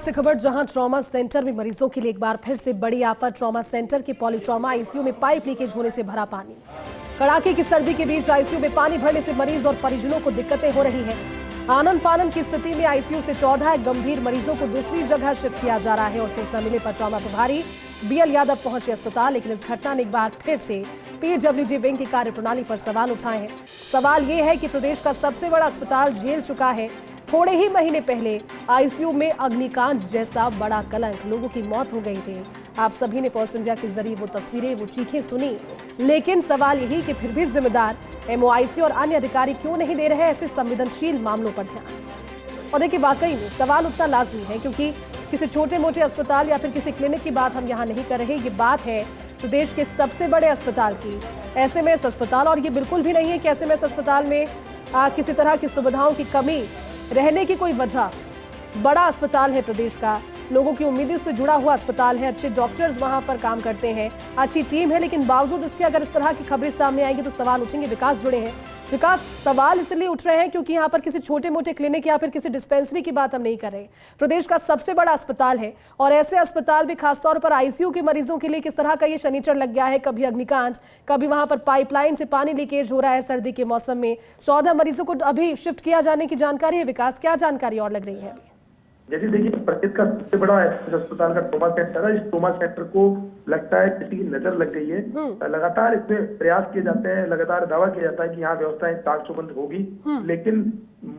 से खबर जहां ट्रॉमा सेंटर में मरीजों के लिए एक बार फिर से बड़ी आफत। ट्रॉमा सेंटर के पॉलीट्रॉमा आईसीयू में पाइप लीकेज होने से भरा पानी। कड़ाके की सर्दी के बीच आईसीयू में पानी भरने से मरीज और परिजनों को दिक्कतें हो रही हैं। आनन फानन की स्थिति में आईसीयू से 14 गंभीर मरीजों को दूसरी जगह शिफ्ट किया जा रहा है और सूचना मिलने पर ट्रॉमा प्रभारी बीएल यादव पहुंचे अस्पताल। लेकिन इस घटना ने एक बार फिर से पीडब्ल्यूडी विंग की कार्यप्रणाली पर सवाल उठाए हैं। सवाल ये है कि प्रदेश का सबसे बड़ा अस्पताल झेल चुका है। थोड़े ही महीने पहले आईसीयू में अग्निकांड जैसा बड़ा कलंक, लोगों की मौत हो गई थी। आप सभी ने फर्स्ट इंडिया के जरिए वो तस्वीरें, वो चीखें सुनी। लेकिन सवाल यही कि फिर भी जिम्मेदार एमओआईसी और अन्य अधिकारी क्यों नहीं दे रहे ऐसे संवेदनशील मामलों पर ध्यान। और देखिए, वाकई में सवाल उठना लाजमी है, क्योंकि किसी छोटे मोटे अस्पताल या फिर किसी क्लिनिक की बात हम यहाँ नहीं कर रहे। ये बात है प्रदेश के सबसे बड़े अस्पताल की, एसएमएस अस्पताल। और ये बिल्कुल भी नहीं है कि एसएमएस अस्पताल में किसी तरह की सुविधाओं की कमी रहने की कोई वजह। बड़ा अस्पताल है प्रदेश का, लोगों की उम्मीदों से जुड़ा हुआ अस्पताल है, अच्छे डॉक्टर्स वहां पर काम करते हैं, अच्छी टीम है। लेकिन बावजूद इसके अगर इस तरह की खबरें सामने आएंगी तो सवाल उठेंगे। विकास जुड़े हैं। विकास, सवाल इसलिए उठ रहे हैं क्योंकि यहाँ पर किसी छोटे मोटे क्लिनिक या फिर किसी डिस्पेंसरी की बात हम नहीं कर रहे। प्रदेश का सबसे बड़ा अस्पताल है और ऐसे अस्पताल में खासतौर पर आईसीयू के मरीजों के लिए किस तरह का ये शनिचर लग गया है। कभी अग्निकांड, कभी वहां पर पाइपलाइन से पानी लीकेज हो रहा है सर्दी के मौसम में। 14 मरीजों को अभी शिफ्ट किया जाने की जानकारी है। विकास, क्या जानकारी और लग रही है अभी? जैसे देखिए, प्रदेश का सबसे बड़ा अस्पताल का ट्रॉमा सेंटर है। इस ट्रॉमा सेंटर को लगता है किसी की नजर लग गई है। लगातार इसमें प्रयास किए जाते हैं, लगातार दावा किया जाता है कि यहाँ व्यवस्थाएं चाक-चौबंद होगी। लेकिन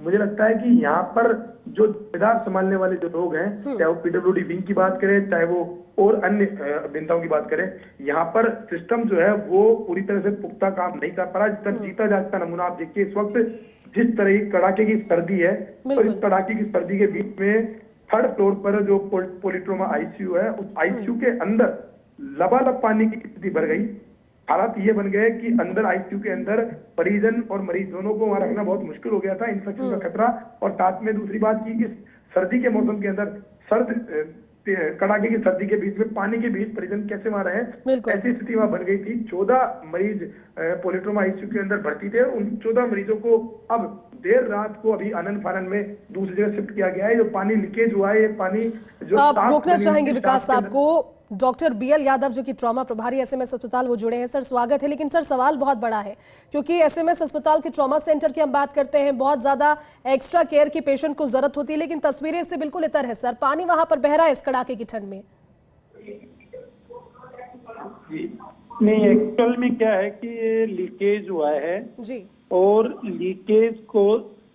मुझे लगता है कि यहाँ पर जो जिम्मेदार संभालने वाले जो लोग हैं, चाहे वो पीडब्ल्यूडी विंग की बात करें, चाहे वो और अन्य अभियंताओं की बात करें, यहाँ पर सिस्टम जो है वो पूरी तरह से पुख्ता काम नहीं कर पा रहा। जीता जागता नमूना आप देखिए, इस वक्त जिस तरह की कड़ाके की सर्दी है, और इस कड़ाके की सर्दी के बीच में थर्ड फ्लोर पर जो पॉलीट्रोमा आईसीयू है, उस आईसीयू के अंदर लबालब पानी की स्थिति बढ़ गई। हालात ये बन गए कि अंदर आईसीयू के अंदर परिजन और मरीज दोनों को वहां रखना बहुत मुश्किल हो गया था, इन्फेक्शन का खतरा। और साथ में दूसरी बात की कि सर्दी के मौसम के अंदर कड़ाके की सर्दी के बीच में पानी के बीच परिजन कैसे वहां रहे, ऐसी स्थिति वहां बन गई थी। 14 मरीज पॉलीट्रोमा आईसीयू के अंदर भर्ती थे। उन 14 मरीजों को अब देर रात को अभी आनन फानन में दूसरी जगह शिफ्ट किया गया है। जो पानी लीकेज हुआ है, ये पानी जो आप रोकना चाहेंगे विकास साहब को। डॉक्टर बीएल यादव जो कि ट्रॉमा प्रभारी एसएमएस अस्पताल, वो जुड़े हैं। सर, स्वागत है। लेकिन सर, सवाल बहुत बड़ा है, क्योंकि एसएमएस अस्पताल के ट्रॉमा सेंटर की हम बात करते हैं, बहुत ज्यादा एक्स्ट्रा केयर की पेशेंट को जरूरत होती है। लेकिन तस्वीरें इससे बिल्कुल इतर है सर। पानी वहां पर बह रहा है इस कड़ाके की ठंड में। नहीं, एक्चुअल में क्या है कि ये लीकेज हुआ है जी, और लीकेज को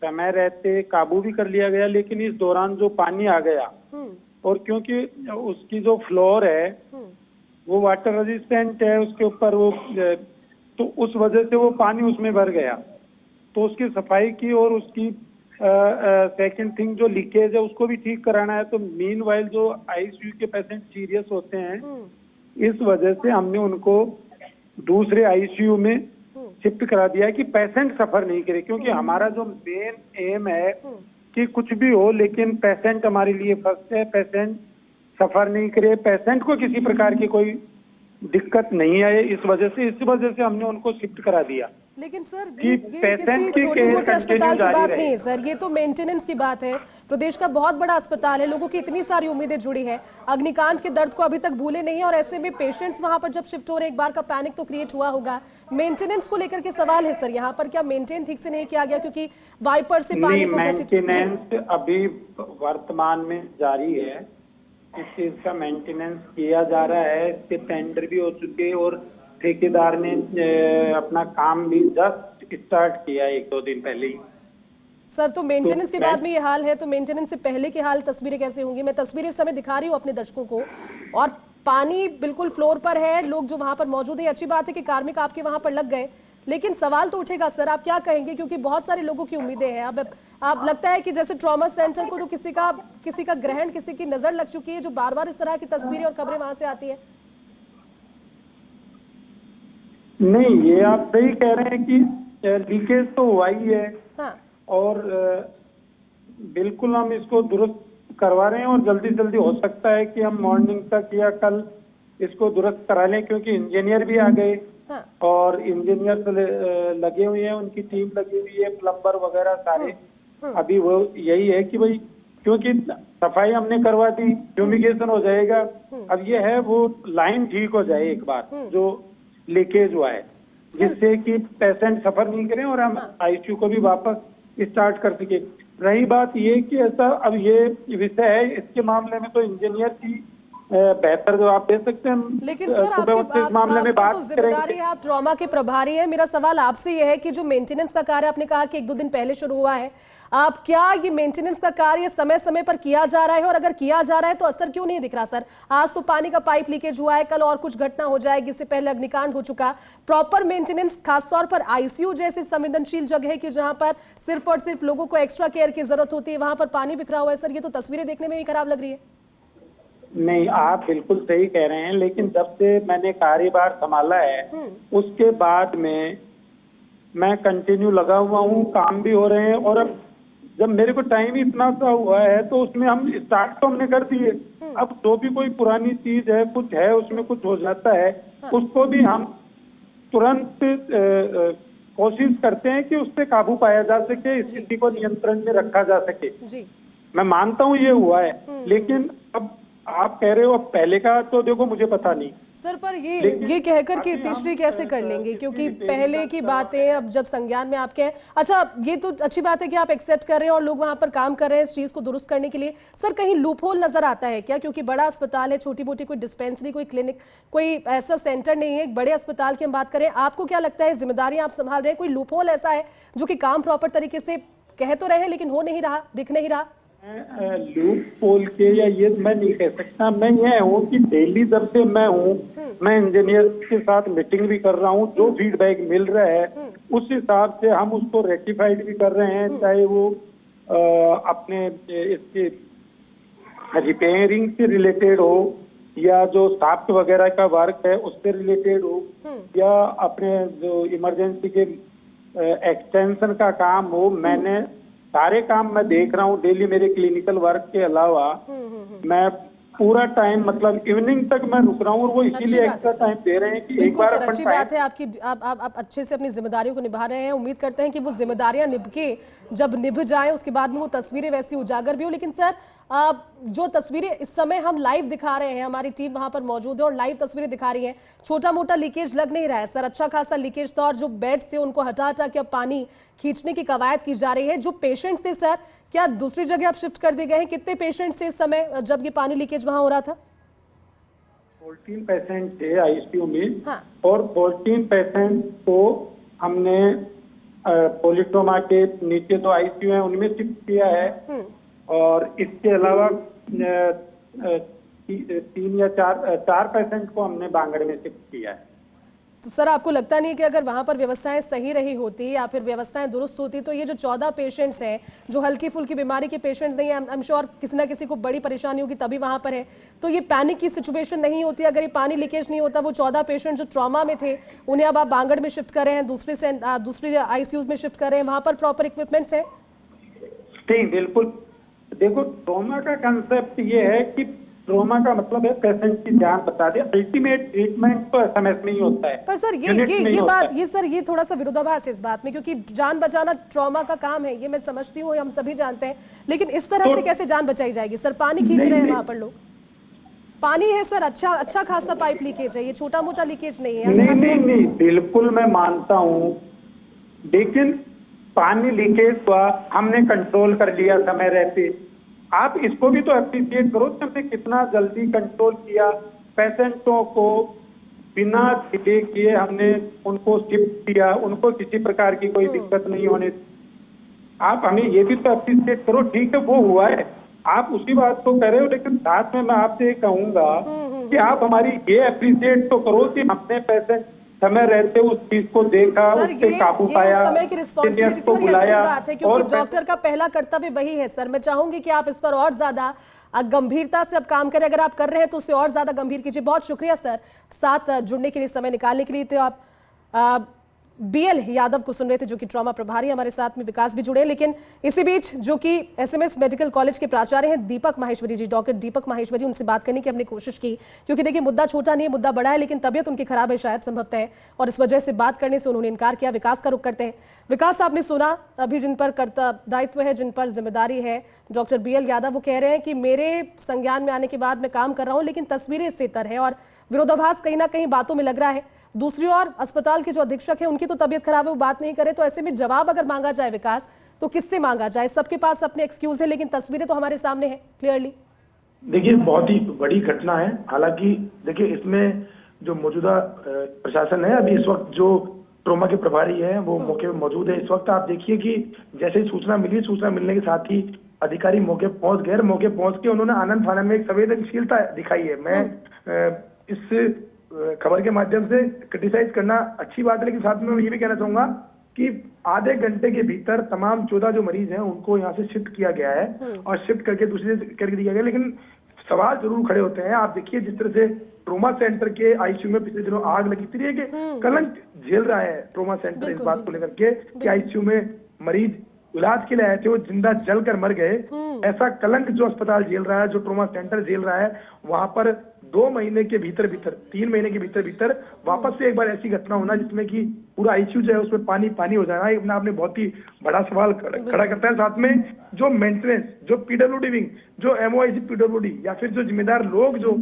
समय रहते काबू भी कर लिया गया। लेकिन इस दौरान जो पानी आ गया, और क्योंकि उसकी जो फ्लोर है वो वाटर रेजिस्टेंट है, उसके ऊपर वो, तो उस वजह से वो पानी उसमें भर गया। तो उसकी सफाई की, और उसकी सेकंड थिंग जो लीकेज है उसको भी ठीक कराना है। तो मीनवाइल जो आईसीयू के पेशेंट सीरियस होते हैं, इस वजह से हमने उनको दूसरे आईसीयू में शिफ्ट करा दिया है कि पेशेंट सफर नहीं करे। क्योंकि हमारा जो मेन एम है कि कुछ भी हो, लेकिन पेशेंट हमारे लिए फर्स्ट है। पेशेंट सफर नहीं करे, पेशेंट को किसी प्रकार की कोई दिक्कत नहीं आए, इस वजह से हमने उनको शिफ्ट करा दिया। लेकिन सर, ये किसी छोटे मोटे अस्पताल की बात नहीं है सर, ये तो मेंटेनेंस की बात है। प्रदेश का बहुत बड़ा अस्पताल है, लोगों की इतनी सारी उम्मीदें जुड़ी है, अग्निकांड के दर्द को अभी तक भूले नहीं। और ऐसे में पेशेंट्स वहां पर जब शिफ्ट हो रहे, एक बार का पैनिक तो क्रिएट हुआ होगा। मेंटेनेंस को लेकर के सवाल है सर, यहाँ पर क्या मेंटेन ठीक से नहीं किया गया? क्योंकि वाइपर से पानी को मेंटेनेंस अभी वर्तमान में जारी है। इस चीज का मेंटेनेंस किया जा रहा है। इसके टेंडर भी हो चुके हैं और ठेकेदार ने अपना काम भी जस्ट स्टार्ट किया है 1-2 दिन पहले ही। सर, तो मेंटेनेंस के बाद में ये हाल है, तो मेंटेनेंस से पहले के हाल तस्वीरें कैसे होंगी? मैं तस्वीरें इस समय दिखा रही हूँ अपने दर्शकों को, और पानी बिल्कुल फ्लोर पर है। लोग जो वहां पर मौजूद है, अच्छी बात है कि कार्मिक आपके वहां पर लग गए, लेकिन सवाल तो उठेगा सर, आप क्या कहेंगे? क्योंकि बहुत सारे लोगों की उम्मीदें हैं। अब आप लगता है कि जैसे ट्रॉमा सेंटर को तो किसी का ग्रहण, किसी की नजर लग चुकी है, जो बार बार इस तरह की तस्वीरें और खबरें वहां से आती है। नहीं, ये आप सही कह रहे हैं कि लीकेज तो हुआ ही है। हाँ। और बिल्कुल हम इसको दुरुस्त करवा रहे हैं, और जल्दी जल्दी हो सकता है कि हम मॉर्निंग तक या कल इसको दुरुस्त करा लें। क्योंकि इंजीनियर भी आ गए, हाँ, और इंजीनियर लगे हुए हैं, उनकी टीम लगी हुई है, प्लम्बर वगैरह सारे। अभी वो यही है कि भाई क्योंकि सफाई हमने करवा दी, फ्यूमिगेशन हो जाएगा। अब ये है वो लाइन ठीक हो जाए एक बार जो लीकेज हुआ है, जिससे कि पेशेंट सफर नहीं करें और हम आईसीयू को भी वापस स्टार्ट कर सके। रही बात ये कि ऐसा अब ये विषय है, इसके मामले में तो इंजीनियर की बेहतर जवाब दे सकते हैं। लेकिन सर आपके इस मामले में बात तो जिम्मेदारी है, आप ट्रॉमा के प्रभारी हैं। मेरा सवाल आपसे यह है कि जो मेंटेनेंस का कार्य आपने कहा कि 1-2 दिन पहले शुरू हुआ है, आप क्या ये मेंटेनेंस का कार्य समय समय पर किया जा रहा है, और अगर किया जा रहा है तो असर क्यों नहीं दिख रहा सर? आज तो पानी का पाइप लीकेज हुआ है, कल और कुछ घटना हो जाएगी, इससे पहले अग्निकांड हो चुका। प्रॉपर मेंटेनेंस खासतौर पर आईसीयू जैसी संवेदनशील जगह है कि जहां पर सिर्फ और सिर्फ लोगों को एक्स्ट्रा केयर की जरूरत होती है, वहां पर पानी बिखरा हुआ है सर। ये तो तस्वीरें देखने में भी खराब लग रही है। नहीं, आप बिल्कुल सही कह रहे हैं, लेकिन जब से मैंने कार्यभार संभाला है उसके बाद में मैं कंटिन्यू लगा हुआ हूँ, काम भी हो रहे हैं। और अब जब मेरे को टाइम ही इतना सा हुआ है तो उसमें हम स्टार्ट तो हमने कर दिए। अब जो भी कोई पुरानी चीज है, कुछ है उसमें कुछ हो जाता है, उसको भी हम तुरंत कोशिश करते हैं कि उस पर काबू पाया जा सके, स्थिति को नियंत्रण में रखा जा सके। मैं मानता हूँ ये हुआ है, लेकिन अब आप कह रहे हो अब पहले का तो देखो मुझे पता नहीं सर, पर ये कहकर कि तीसरी कैसे कर लेंगे, क्योंकि पहले की बातें अब जब संज्ञान में आपके हैं। अच्छा, ये तो अच्छी बात है कि आप एक्सेप्ट कर रहे हैं और लोग वहां पर काम कर रहे हैं इस चीज को दुरुस्त करने के लिए। सर, कहीं लूपहोल नजर आता है क्या? क्योंकि बड़ा अस्पताल है, छोटी मोटी कोई डिस्पेंसरी, कोई क्लिनिक, कोई ऐसा सेंटर नहीं है। एक बड़े अस्पताल की हम बात करें, आपको क्या लगता है जिम्मेदारी आप संभाल रहे हैं, कोई लूपहोल ऐसा है जो कि काम प्रॉपर तरीके से कह तो रहे हैं लेकिन हो नहीं रहा, दिख नहीं रहा? लूप पोल के या ये मैं नहीं कह सकता। मैं ये हूँ कि डेली जब से मैं हूँ, मैं इंजीनियर के साथ मीटिंग भी कर रहा हूँ, जो फीडबैक मिल रहा है उस हिसाब से हम उसको रेक्टिफाइड भी कर रहे हैं। चाहे वो अपने इसके रिपेयरिंग से रिलेटेड हो, या जो शाफ्ट वगैरह का वर्क है उससे रिलेटेड हो, या अपने जो इमरजेंसी के एक्सटेंशन का काम हो। मैंने सारे काम मैं देख रहा हूँ डेली। मेरे क्लिनिकल वर्क के अलावा मैं पूरा टाइम मतलब इवनिंग तक मैं रुक रहा हूँ, और वो इसीलिए एक्स्ट्रा टाइम दे रहे हैं कि एक बार अपन अच्छी बात है आपकी, आप अच्छे से अपनी जिम्मेदारियों को निभा रहे हैं। उम्मीद करते हैं कि वो जिम्मेदारियां जब निभ जाएं उसके बाद में वो तस्वीरें वैसी उजागर भी हो। लेकिन सर, जो तस्वीरें इस समय हम लाइव दिखा रहे हैं, हमारी टीम वहां पर मौजूद है और लाइव तस्वीरें दिखा रही है, छोटा मोटा लीकेज लग नहीं रहा है सर, अच्छा खासा लीकेज था। और जो बेड से उनको हटा हटा के अब पानी खींचने की कवायद की जा रही है। जो पेशेंट थे सर, क्या दूसरी जगह आप शिफ्ट कर दिए गए हैं? कितने पेशेंट थे इस समय जब ये पानी लीकेज वहां हो रहा था? 14 पेशेंट थे आईसीयू में। हाँ। और 14 पेशेंट को हमने पॉलीट्रोमा के नीचे जो आईसीयू है उनमें शिफ्ट किया है, और इसके अलावा 3 या 4 पेशेंट को हमने बांगड़ में शिफ्ट किया है। तो सर, आपको लगता नहीं कि अगर वहां पर व्यवस्थाएं सही रही होती या फिर व्यवस्थाएं दुरुस्त होती तो ये जो 14 पेशेंट्स हैं, जो हल्की फुल्की बीमारी के पेशेंट्स नहीं है, आई एम श्योर किसी ना किसी को बड़ी परेशानी होगी तभी वहां पर है, तो ये पैनिक की सिचुएशन नहीं होती अगर ये पानी लीकेज नहीं होता? वो 14 पेशेंट जो ट्रॉमा में थे उन्हें अब आप बांगड़ में शिफ्ट कर रहे हैं, दूसरे आईसीयूज में शिफ्ट कर रहे हैं, वहां पर प्रॉपर इक्विपमेंट्स है? ठीक, बिल्कुल। देखो, ट्रॉमा का कंसेप्ट ये है कि ट्रॉमा का मतलब है पेशेंट की जान बचा दे। अल्टीमेट ट्रीटमेंट तो एसएमएस में ही होता है। पर सर ये थोड़ा सा विरोधाभास है इस बात में, क्योंकि जान बचाना ट्रॉमा का काम है, ये मैं समझती हूँ, हम सभी जानते हैं, लेकिन इस तरह से कैसे जान बचाई जाएगी सर? पानी खींच रहे हैं वहां पर लोग, पानी है सर, अच्छा खासा पाइप लीकेज है, ये छोटा मोटा लीकेज नहीं है। नहीं, बिल्कुल मैं मानता हूँ, लेकिन पानी लीकेज हुआ, हमने कंट्रोल कर लिया समय रहते। आप इसको भी तो अप्रिशिएट करो कि हमने कितना जल्दी कंट्रोल किया। पेशेंटों को बिना डिले किए हमने उनको शिफ्ट किया, उनको किसी प्रकार की कोई दिक्कत नहीं होने। आप हमें ये भी तो अप्रिशिएट करो। ठीक है, वो हुआ है, आप उसी बात को कह रहे हो, लेकिन साथ में मैं आपसे कहूंगा कि आप हमारी ये अप्रिशिएट तो करो कि हमने पेशेंट समय रहते उस चीज को देखा, उस पे काबू पाया, समय की रिस्पॉन्सिबिलिटी तो अच्छी बात है, क्योंकि डॉक्टर का पहला कर्तव्य वही है सर। मैं चाहूंगी कि आप इस पर और ज्यादा गंभीरता से अब काम करें, अगर आप कर रहे हैं तो उससे और ज्यादा गंभीर कीजिए। बहुत शुक्रिया सर साथ जुड़ने के लिए, समय निकालने के लिए। तो आप बीएल यादव को सुन रहे थे, जो कि ट्रॉमा प्रभारी। हमारे साथ में विकास भी जुड़े, लेकिन इसी बीच जो कि एसएमएस मेडिकल कॉलेज के प्राचार्य हैं दीपक माहेश्वरी जी, डॉक्टर दीपक माहेश्वरी, उनसे बात करने की हमने कोशिश की, क्योंकि देखिए मुद्दा छोटा नहीं है, मुद्दा बड़ा है, लेकिन तबियत उनकी खराब है शायद संभवतः है, और इस वजह से बात करने से उन्होंने इनकार किया। विकास का रुख करते हैं। विकास, आपने सुना अभी जिन पर दायित्व है, जिन पर जिम्मेदारी है डॉक्टर बीएल यादव, वो कह रहे हैं कि मेरे संज्ञान में आने के बाद मैं काम कर रहा हूं, लेकिन तस्वीरें इससे तर है और विरोधाभास कहीं ना कहीं बातों में लग रहा है। दूसरी ओर अस्पताल के जो अधीक्षक है, उनकी तो तबीयत खराब है, वो बात नहीं करे, तो ऐसे में जवाब अगर मांगा जाए विकास, तो किससे मांगा जाए? सबके पास अपने एक्सक्यूज है, लेकिन तस्वीरें तो हमारे सामने है क्लियरली। देखिए, बहुत ही बड़ी घटना है। हालांकि देखिए, इसमें जो मौजूदा प्रशासन है, अभी इस वक्त जो ट्रोमा के प्रभारी है वो मौके पर मौजूद है। इस वक्त आप देखिए कि जैसे ही सूचना मिली, सूचना मिलने के साथ ही अधिकारी मौके पहुंच गए। मौके पहुंच के उन्होंने आनंद फानन में एक संवेदनशीलता दिखाई है। मैं इस खबर के माध्यम से क्रिटिसाइज करना अच्छी बात है, लेकिन साथ में मैं ये भी कहना चाहूंगा कि आधे घंटे के भीतर तमाम 14 जो मरीज हैं उनको यहाँ से शिफ्ट किया गया है और शिफ्ट करके दूसरी करके दिया गया। लेकिन सवाल जरूर खड़े होते हैं। आप देखिए, जिस तरह से ट्रोमा सेंटर के आईसीयू में पिछले दिनों आग लगी थी, कि कलंक झेल रहा है ट्रोमा सेंटर इस बात को लेकर के कि आईसीयू में मरीज इलाज के लिए आए थे, वो जिंदा जलकर मर गए। ऐसा कलंक जो अस्पताल झेल रहा है, जो ट्रोमा सेंटर झेल रहा है, वहां पर 2 महीने के भीतर 3 महीने के भीतर वापस से एक बार ऐसी घटना होना जिसमें कि पूरा आईसीयू जो है उसमें पानी हो जाना, अपने आपने बहुत ही बड़ा सवाल खड़ा करता है। साथ में जो मेंटेनेंस, जो पीडब्ल्यूडी विंग, जो एमओआईसी पीडब्ल्यूडी या फिर जो जिम्मेदार लोग जो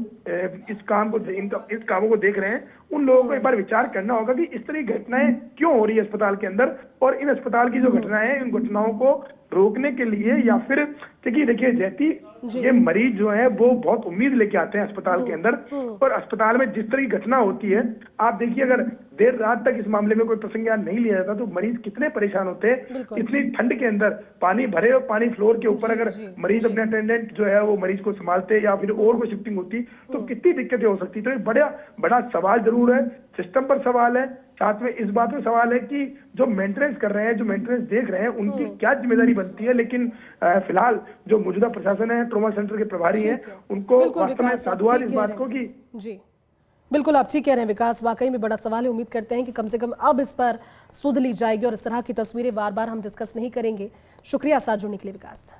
इस कामों को देख रहे हैं, उन लोगों को एक बार विचार करना होगा कि इस तरह की घटनाएं क्यों हो रही है अस्पताल के अंदर, और इन अस्पताल की जो घटनाएं हैं, इन घटनाओं को रोकने के लिए या फिर देखिए जैती ये मरीज जो है वो बहुत उम्मीद लेके आते हैं अस्पताल के अंदर, और अस्पताल में जिस तरह की घटना होती है, आप देखिए अगर देर रात तक इस मामले में कोई प्रसंज्ञान नहीं लिया जाता तो मरीज कितने परेशान होते हैं। इतनी ठंड के अंदर पानी भरे और पानी फ्लोर के ऊपर अगर मरीज अपने अटेंडेंट जो है वो मरीज को संभालते या फिर और कोई शिफ्टिंग होती तो कितनी दिक्कतें हो सकती। तो एक बड़ा सवाल जरूर है, सिस्टम पर सवाल है, साथ में इस बात में सवाल है कि जो मेंटेनेंस कर रहे हैं, जो मेंटेनेंस देख रहे हैं, उनकी क्या जिम्मेदारी बनती है। लेकिन फिलहाल जो मौजूदा प्रशासन है, ट्रोमा सेंटर के प्रभारी हैं, उनको वास्तव में साधुवाद इस बात को कि जी बिल्कुल आप ठीक कह रहे हैं विकास, वाकई में बड़ा सवाल है। उम्मीद करते हैं कि कम से कम अब इस पर सुध ली जाएगी और इस तरह की तस्वीरें बार बार हम डिस्कस नहीं करेंगे। शुक्रिया साथ जुड़ने के लिए विकास।